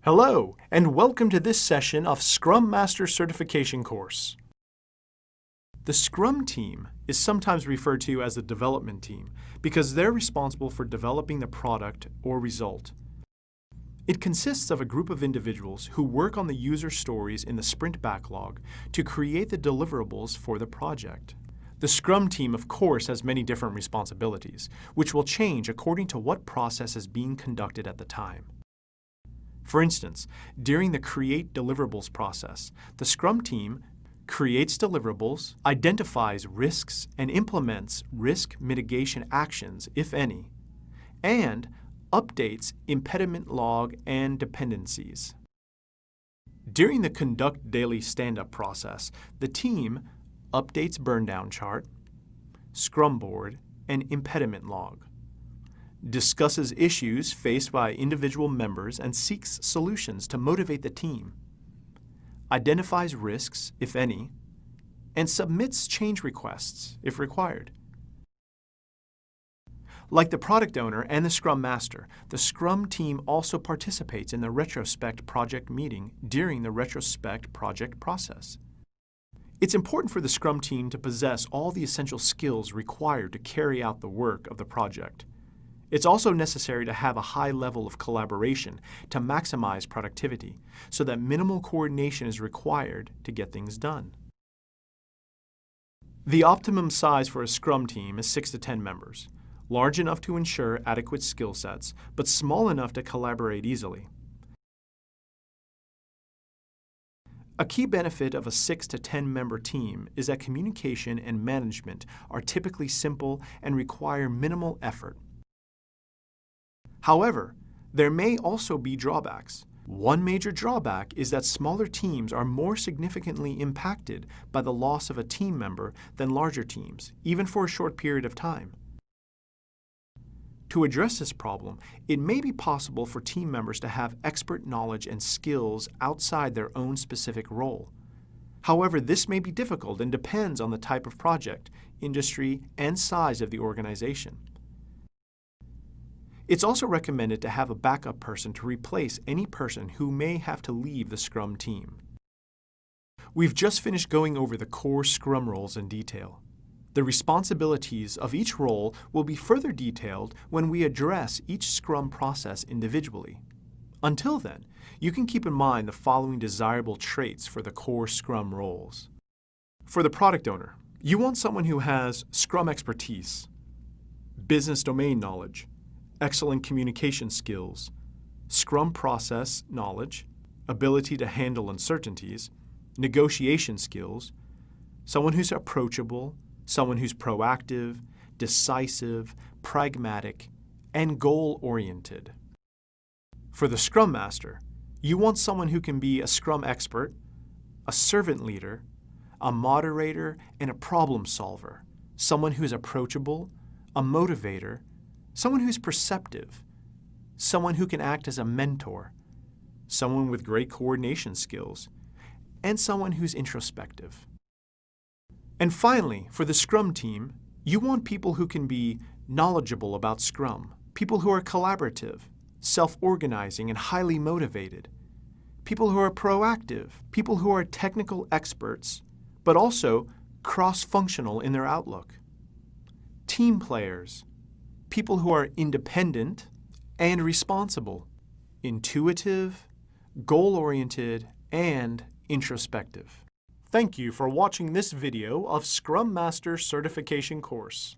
Hello, and welcome to this session of Scrum Master Certification course. The Scrum team is sometimes referred to as the development team because they're responsible for developing the product or result. It consists of a group of individuals who work on the user stories in the sprint backlog to create the deliverables for the project. The Scrum team, of course, has many different responsibilities, which will change according to what process is being conducted at the time. For instance, during the Create Deliverables process, the Scrum team creates deliverables, identifies risks, and implements risk mitigation actions, if any, and updates impediment log and dependencies. During the Conduct Daily Stand-Up process, the team updates burndown chart, Scrum board, and impediment log, discusses issues faced by individual members and seeks solutions to motivate the team, identifies risks, if any, and submits change requests, if required. Like the product owner and the Scrum Master, the Scrum team also participates in the retrospect project meeting during the retrospect project process. It's important for the Scrum team to possess all the essential skills required to carry out the work of the project. It's also necessary to have a high level of collaboration to maximize productivity so that minimal coordination is required to get things done. The optimum size for a Scrum team is 6 to 10 members, large enough to ensure adequate skill sets, but small enough to collaborate easily. A key benefit of a 6 to 10 member team is that communication and management are typically simple and require minimal effort. However, there may also be drawbacks. One major drawback is that smaller teams are more significantly impacted by the loss of a team member than larger teams, even for a short period of time. To address this problem, it may be possible for team members to have expert knowledge and skills outside their own specific role. However, this may be difficult and depends on the type of project, industry, and size of the organization. It's also recommended to have a backup person to replace any person who may have to leave the Scrum team. We've just finished going over the core Scrum roles in detail. The responsibilities of each role will be further detailed when we address each Scrum process individually. Until then, you can keep in mind the following desirable traits for the core Scrum roles. For the product owner, you want someone who has Scrum expertise, business domain knowledge, excellent communication skills, Scrum process knowledge, ability to handle uncertainties, negotiation skills, someone who's approachable, someone who's proactive, decisive, pragmatic, and goal-oriented. For the Scrum Master, you want someone who can be a Scrum expert, a servant leader, a moderator, and a problem solver, someone who's approachable, a motivator, someone who's perceptive, someone who can act as a mentor, someone with great coordination skills, and someone who's introspective. And finally, for the Scrum team, you want people who can be knowledgeable about Scrum, people who are collaborative, self-organizing, and highly motivated, people who are proactive, people who are technical experts, but also cross-functional in their outlook, team players, people who are independent and responsible, intuitive, goal-oriented, and introspective. Thank you for watching this video of Scrum Master Certification course.